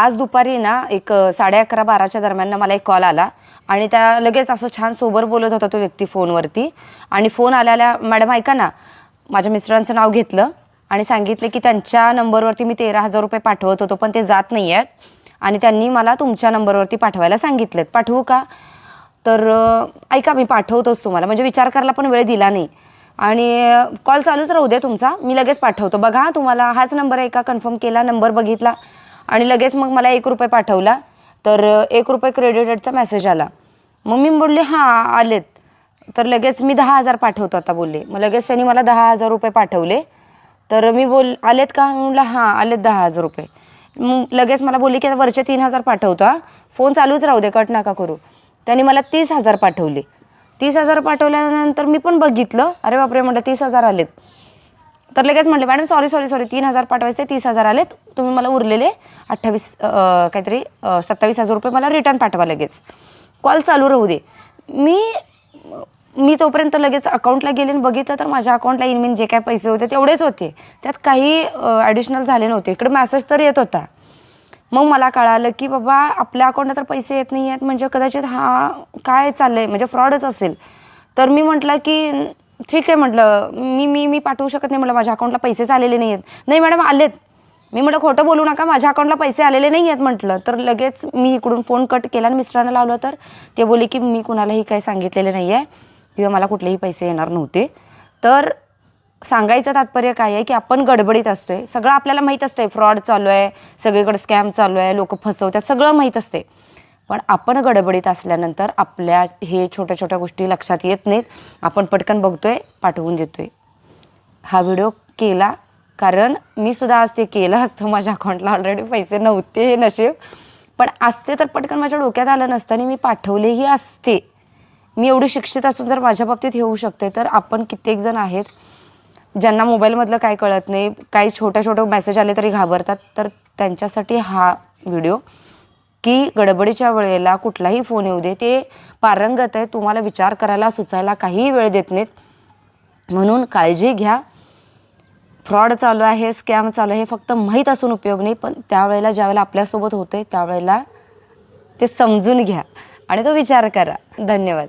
आज दुपारी ना एक 11:30-12च्या दरम्यान ना मला एक कॉल आला आणि त्या लगेच असं छान सोबर बोलत होता तो व्यक्ती फोनवरती. आणि फोन आल्याला मॅडम ऐका ना, माझ्या मिस्टरांचं नाव घेतलं आणि सांगितले की त्यांच्या नंबरवरती मी 13,000 रुपये पाठवत होतो पण ते जात नाही आहेत आणि त्यांनी मला तुमच्या नंबरवरती पाठवायला सांगितलेत. पाठवू का? तर ऐका मी पाठवतोच तुम्हाला, म्हणजे विचार करायला पण वेळ दिला नाही. आणि कॉल चालूच राहू दे तुमचा, मी लगेच पाठवतो. बघा तुम्हाला हाच नंबर आहे का? कन्फर्म केला, नंबर बघितला आणि लगेच मग मला 1 रुपये पाठवला. तर 1 रुपये क्रेडिटेडचा मेसेज आला. मग मी बोलले हां आलेत. तर लगेच मी 10,000 पाठवतो आता बोलले. मग लगेच त्यांनी मला 10,000 रुपये पाठवले. तर मी आलेत का? म्हटलं हां आलेत 10,000 रुपये. मग लगेच मला बोलली की आता वरचे 3,000 पाठवतो हां, फोन चालूच राहू दे, कट नका करू. त्यांनी मला 30,000 पाठवले. 30,000 पाठवल्यानंतर मी पण बघितलं, अरे बापरे म्हटलं 30,000 आलेत. तर लगेच म्हटले मॅडम सॉरी 3,000 पाठवायचे, 30,000 आलेत, तुम्ही मला उरलेले 27,000 रुपये मला रिटर्न पाठवा लगेच. कॉल चालू राहू दे. मी तोपर्यंत लगेच अकाउंटला गेले आणि बघितलं तर माझ्या अकाउंटला इन जे काय पैसे होते तेवढेच होते, त्यात काही ॲडिशनल झाले नव्हते. इकडे मेसेज तर येत होता. मग मला कळालं की बाबा आपल्या अकाउंटला तर पैसे येत नाही आहेत, म्हणजे कदाचित हा काय चाललंय, म्हणजे फ्रॉडच असेल. तर मी म्हटलं की ठीक आहे, म्हटलं मी पाठवू शकत नाही, म्हटलं माझ्या अकाउंटला पैसेच आलेले नाही आहेत. नाही मॅडम आलेत. मी म्हटलं खोटं बोलू नका, माझ्या अकाउंटला पैसे आलेले नाही आहेत म्हटलं. तर लगेच मी इकडून फोन कट केला आणि मिस्टरांना लावलं. तर ते बोलले की मी कुणालाही काही सांगितलेलं नाही आहे किंवा मला कुठलेही पैसे येणार नव्हते. तर सांगायचं तात्पर्य काय आहे की आपण गडबडीत असतोय, सगळं आपल्याला माहीत असतंय, फ्रॉड चालू आहे, सगळीकडे स्कॅम चालू आहे, लोक फसवतात, सगळं माहीत असते. पण आपण गडबडीत असल्यानंतर आपल्या हे छोट्या छोट्या गोष्टी लक्षात येत नाहीत. आपण पटकन बघतोय, पाठवून देतोय. हा व्हिडिओ केला कारण मी सुद्धा आज ते केलं असतं, माझ्या अकाउंटला ऑलरेडी पैसे नव्हते हे नशीब, पण असते तर पटकन माझ्या डोक्यात आलं नसतं आणि मी पाठवलेही असते. मी एवढी शिक्षित असून जर माझ्या बाबतीत हे होऊ शकते, तर आपण कित्येक जण आहेत ज्यांना मोबाईलमधलं काय कळत नाही, काही छोटे मेसेज आले तरी घाबरतात. तर त्यांच्यासाठी हा व्हिडिओ की गडबडीच्या वेळेला कुठलाही फोन येऊ दे, ते पारंगत आहे, तुम्हाला विचार करायला सुचायला काहीही वेळ देत नाहीत. म्हणून काळजी घ्या. फ्रॉड चालू आहे, स्कॅम चालू आहे, हे फक्त माहीत असून उपयोग नाही, पण त्यावेळेला ज्यावेळेला आपल्यासोबत होतं त्यावेळेला ते समजून घ्या आणि तो विचार करा. धन्यवाद.